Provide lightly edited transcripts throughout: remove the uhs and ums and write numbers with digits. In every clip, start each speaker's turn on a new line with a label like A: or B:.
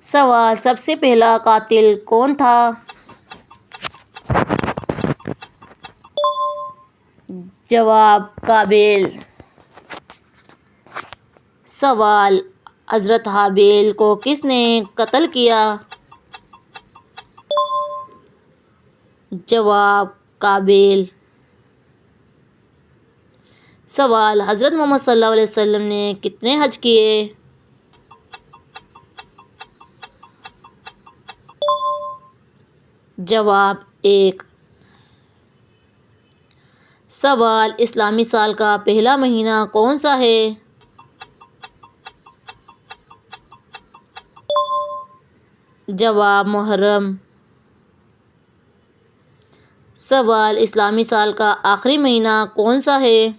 A: सवाल, सबसे पहला कातिल कौन था? जवाब, काबिल। सवाल, हज़रत हाबिल को किसने कत्ल किया? जवाब, काबिल। सवाल, हज़रत मोहम्मद सल्लल्लाहु अलैहि वसल्लम ने कितने हज किए? जवाब, 1। सवाल, इस्लामी साल का पहला महीना कौन सा है? जवाब, मुहर्रम। सवाल, इस्लामी साल का आखिरी महीना कौन सा है?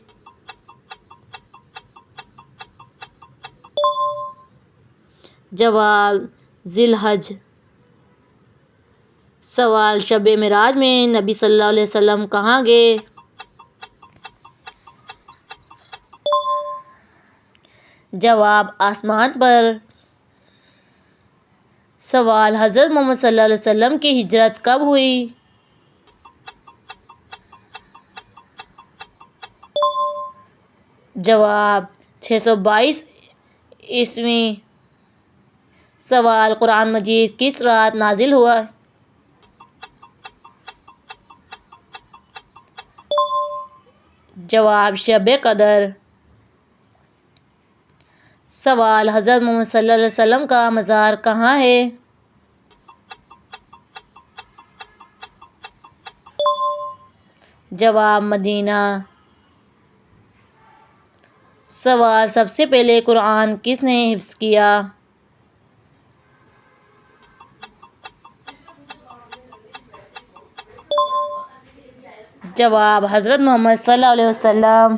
A: जवाब, जिलहज। सवाल, शब मिराज में नबी सल्लल्लाहु अलैहि वसल्लम कहाँ गए? जवाब, आसमान पर। सवाल, हज़रत मोहम्मद सल्लल्लाहु अलैहि वसल्लम की हिजरत कब हुई? जवाब, 622 ईस्वी। सवाल, कुरान मजीद किस रात नाजिल हुआ? जवाब, शब कदर। सवाल, हज़रत मोहम्मद सल्लल्लाहु अलैहि वसल्लम का मज़ार कहाँ है? जवाब, मदीना। सवाल, सबसे पहले कुरान किसने हिफ्ज़ किया? जवाब, हज़रत मोहम्मद सल्लल्लाहु अलैहि वसल्लम।